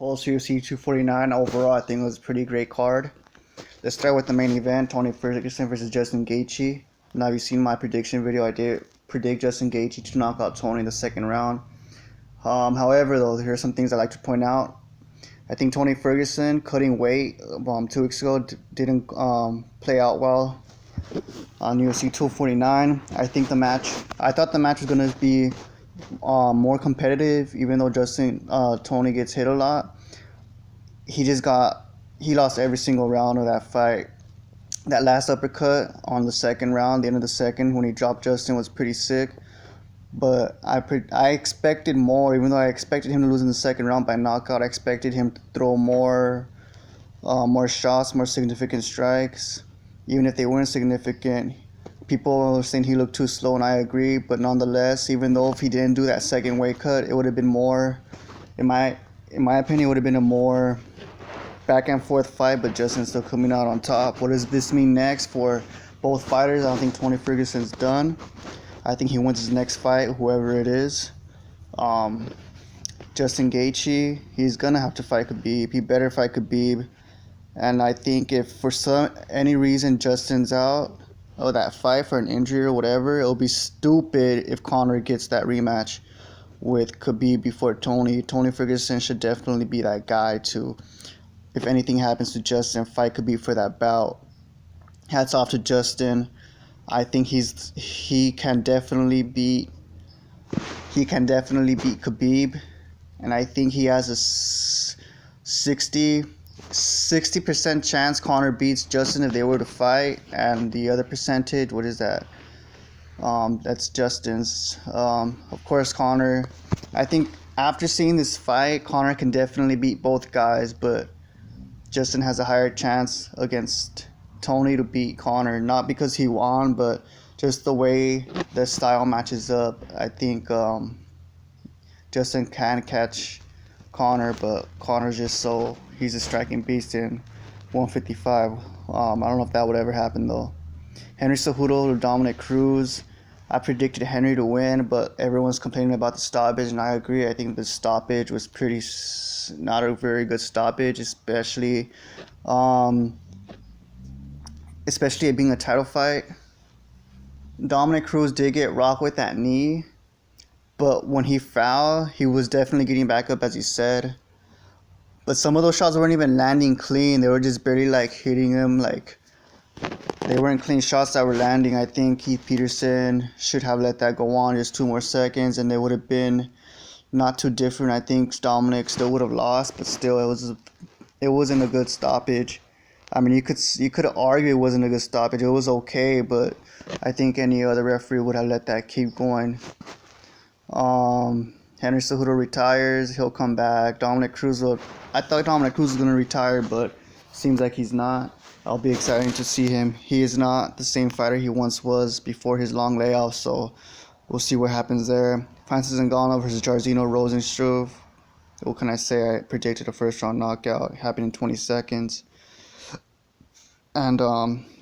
Pulse UFC 249 overall, I think it was a pretty great card. Let's start with the main event, Tony Ferguson versus Justin Gaethje. Now, you've seen my prediction video. I did predict Justin Gaethje to knock out Tony in the second round. However, though, here are some things I'd like to point out. I think Tony Ferguson cutting weight 2 weeks ago didn't play out well on UFC 249. I thought the match was going to be more competitive, even though Tony gets hit a lot. He lost every single round of that fight. That last uppercut on the second round, the end of the second, when he dropped Justin, was pretty sick. But I expected more, even though I expected him to lose in the second round by knockout. I expected him to throw more shots, more significant strikes. Even if they weren't significant, people were saying he looked too slow, and I agree. But nonetheless, even though if he didn't do that second weight cut, it would have been more, in my opinion, it would have been a more back and forth fight. But Justin's still coming out on top. What does this mean next for both fighters? I don't think Tony Ferguson's done. I think he wins his next fight, whoever it is. Justin Gaethje, he's gonna have to fight Khabib. He better fight Khabib. And I think if for any reason Justin's out of that fight for an injury or whatever, it'll be stupid if Conor gets that rematch with Khabib before Tony. Tony Ferguson should definitely be that guy to, if anything happens to Justin, fight Khabib for that bout. Hats off to Justin. I think he can definitely beat Khabib, and I think he has a 60% chance Conor beats Justin if they were to fight, and the other percentage, what is that? That's Justin's. Of course, Conor. I think after seeing this fight, Conor can definitely beat both guys, but Justin has a higher chance against Tony to beat Conor, not because he won, but just the way the style matches up. I think Justin can catch Conor, but Conor's he's a striking beast in 155. I don't know if that would ever happen though. Henry Cejudo or Dominick Cruz. I predicted Henry to win, but everyone's complaining about the stoppage, and I agree. I think the stoppage was not a very good stoppage, especially it being a title fight. Dominick Cruz did get rocked with that knee, but when he fouled, he was definitely getting back up, as he said. But some of those shots weren't even landing clean. They were just barely hitting him. They weren't clean shots that were landing. I think Keith Peterson should have let that go on just 2 more seconds, and they would have been not too different. I think Dominick still would have lost, but still, it wasn't a good stoppage. I mean, you could argue it wasn't a good stoppage. It was okay, but I think any other referee would have let that keep going. Henry Cejudo retires. He'll come back. I thought Dominick Cruz was going to retire, but seems like he's not. I'll be excited to see him. He is not the same fighter he once was before his long layoff, so we'll see what happens there. Francis Ngannou versus Jairzinho Rosenstruck. What can I say? I predicted a first-round knockout. It happened in 20 seconds. And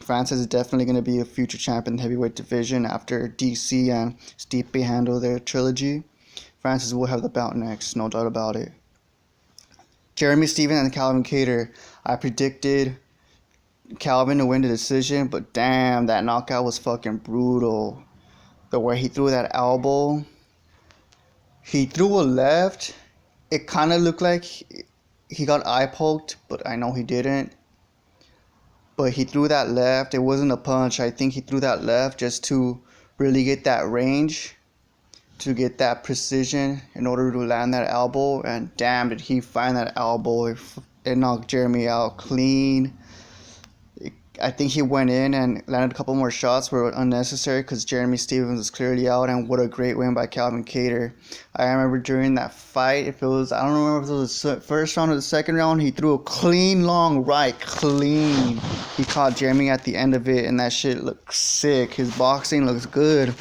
Francis is definitely going to be a future champion in the heavyweight division after DC and Stipe handle their trilogy. Francis will have the bout next, no doubt about it. Jeremy Stephens and Calvin Kattar. I predicted Calvin to win the decision, but damn, that knockout was fucking brutal. The way he threw that elbow. He threw a left. It kind of looked like he got eye poked, but I know he didn't. But he threw that left. It wasn't a punch. I think he threw that left just to really get that range, to get that precision in order to land that elbow. And damn, did he find that elbow. It knocked Jeremy out clean. I think he went in and landed a couple more shots were unnecessary because Jeremy Stephens was clearly out, and what a great win by Calvin Kattar. I remember during that fight, I don't remember if it was the first round or the second round, he threw a clean long right, clean. He caught Jeremy at the end of it, and that shit looked sick. His boxing looks good.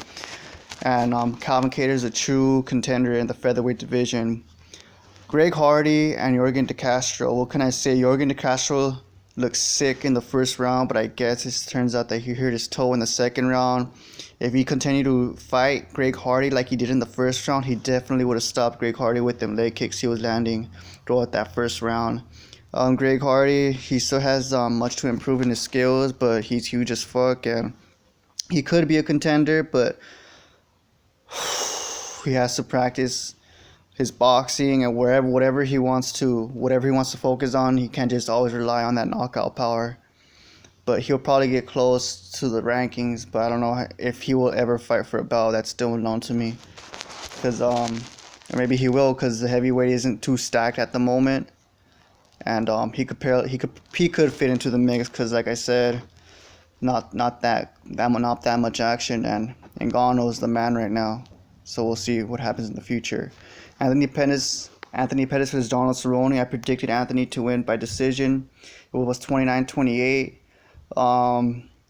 And Calvin Kattar is a true contender in the featherweight division. Greg Hardy and Yorgan De Castro. What can I say? Yorgan De Castro looked sick in the first round, but I guess it turns out that he hurt his toe in the second round. If he continued to fight Greg Hardy like he did in the first round, he definitely would have stopped Greg Hardy with them leg kicks he was landing throughout that first round. Greg Hardy, he still has much to improve in his skills, but he's huge as fuck, and he could be a contender, but he has to practice his boxing and whatever he wants to focus on. He can't just always rely on that knockout power. But he'll probably get close to the rankings, but I don't know if he will ever fight for a belt. That's still unknown to me. Because maybe he will, because the heavyweight isn't too stacked at the moment, and he could fit into the mix, because like I said, not that much action, and Ngannou's the man right now. So we'll see what happens in the future. Anthony Pettis versus Donald Cerrone. I predicted Anthony to win by decision. It was 29-28.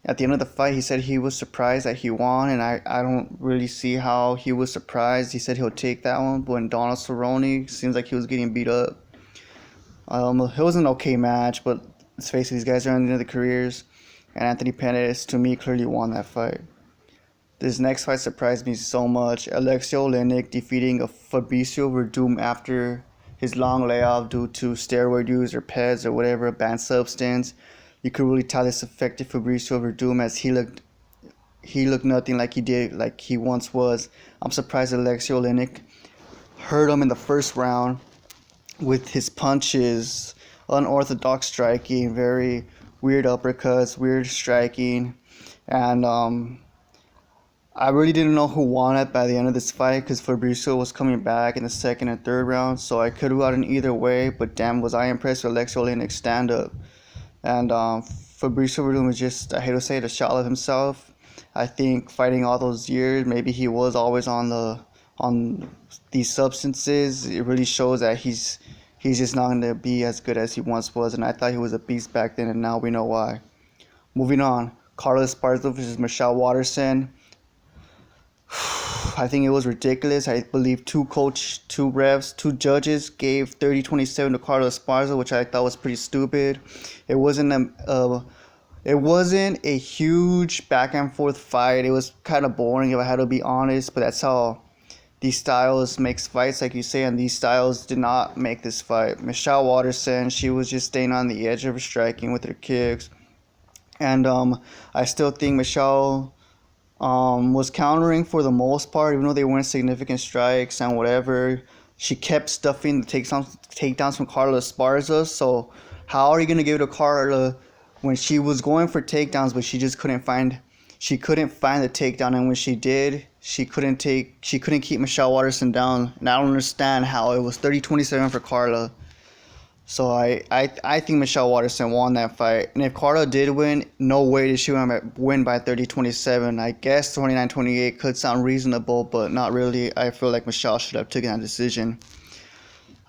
At the end of the fight, he said he was surprised that he won, and I don't really see how he was surprised. He said he'll take that one, but when Donald Cerrone seems like he was getting beat up. It was an okay match, but let's face it, these guys are on the end of their careers, and Anthony Pettis, to me, clearly won that fight. This next fight surprised me so much. Alexei Oleinik defeating a Fabricio Verdum after his long layoff due to steroid use or PEDs or whatever, a banned substance. You could really tell this affected Fabricio Verdum, as he looked nothing like he once was. I'm surprised Alexei Oleinik hurt him in the first round with his punches, unorthodox striking, very weird uppercuts, weird striking, and I really didn't know who won it by the end of this fight, because Fabricio was coming back in the second and third round, so I could have gotten either way, but damn, was I impressed with Alexei Oleinik's stand-up. And Fabricio Verdum was just, I hate to say it, a shell of himself. I think fighting all those years, maybe he was always on these substances. It really shows that he's just not going to be as good as he once was, and I thought he was a beast back then, and now we know why. Moving on, Carla Esparza versus Michelle Waterson. I think it was ridiculous. I believe two judges gave 30-27 to Carla Esparza, which I thought was pretty stupid. It wasn't a huge back and forth fight. It was kind of boring, if I had to be honest, but that's how these styles makes fights, like you say, and these styles did not make this fight. Michelle Waterson, she was just staying on the edge of her striking with her kicks, and I still think Michelle was countering for the most part, even though they weren't significant strikes and whatever. She kept stuffing the takedowns from Carla Esparza. So how are you gonna give it to Carla when she was going for takedowns, but she just couldn't find the takedown, and when she did, she couldn't keep Michelle Waterson down. And I don't understand how it was 30-27 for Carla. So I think Michelle Waterson won that fight. And if Carla did win, no way did she win by 30-27. I guess 29-28 could sound reasonable, but not really. I feel like Michelle should have taken that decision.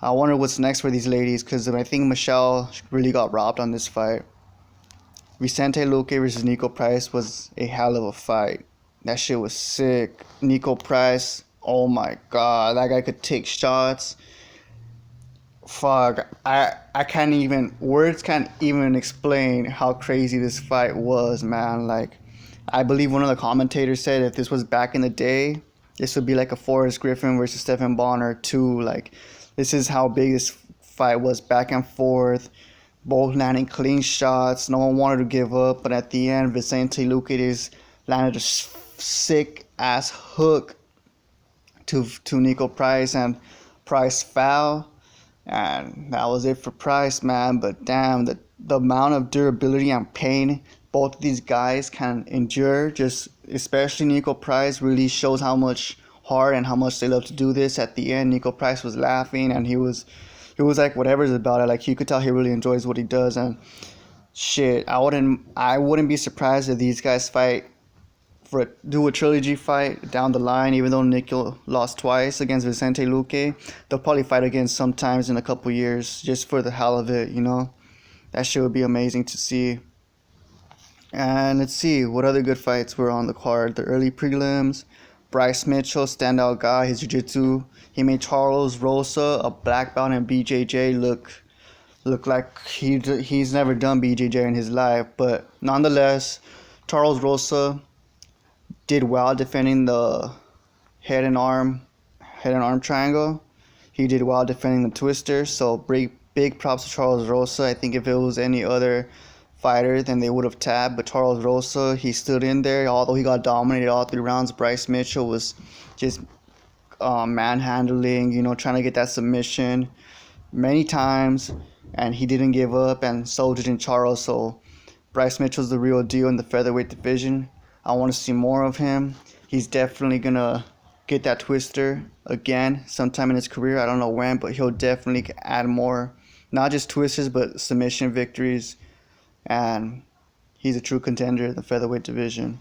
I wonder what's next for these ladies, because I think Michelle really got robbed on this fight. Vicente Luque versus Nikko Price was a hell of a fight. That shit was sick. Nikko Price, oh my god, that guy could take shots. Fuck, words can't even explain how crazy this fight was, man. Like, I believe one of the commentators said if this was back in the day, this would be like a Forrest Griffin versus Stephen Bonner 2. Like, this is how big this fight was, back and forth, both landing clean shots. No one wanted to give up, but at the end, Vicente Luque just landed a sick ass hook to Nikko Price, and Price foul. And that was it for Price, man. But damn, the amount of durability and pain both of these guys can endure, just especially Nikko Price, really shows how much heart and how much they love to do this. At the end, Nikko Price was laughing, and he was like, whatever's about it. Like, you could tell he really enjoys what he does. And shit, I wouldn't be surprised if these guys do a trilogy fight down the line. Even though Nikko lost twice against Vicente Luque, they'll probably fight again sometimes in a couple years, just for the hell of it, you know. That shit would be amazing to see. And let's see what other good fights were on the card. The early prelims, Bryce Mitchell, standout guy, his jiu-jitsu. He made Charles Rosa, a black belt, and BJJ look Look like he's never done BJJ in his life. But nonetheless, Charles Rosa did well defending the head and arm triangle. He did well defending the twister. So big props to Charles Rosa. I think if it was any other fighter, then they would have tabbed. But Charles Rosa, he stood in there. Although he got dominated all 3 rounds, Bryce Mitchell was just manhandling, trying to get that submission many times, and he didn't give up, and so didn't Charles. So Bryce Mitchell's the real deal in the featherweight division. I want to see more of him. He's definitely gonna get that twister again sometime in his career. I don't know when, but he'll definitely add more, not just twisters, but submission victories, and he's a true contender in the featherweight division.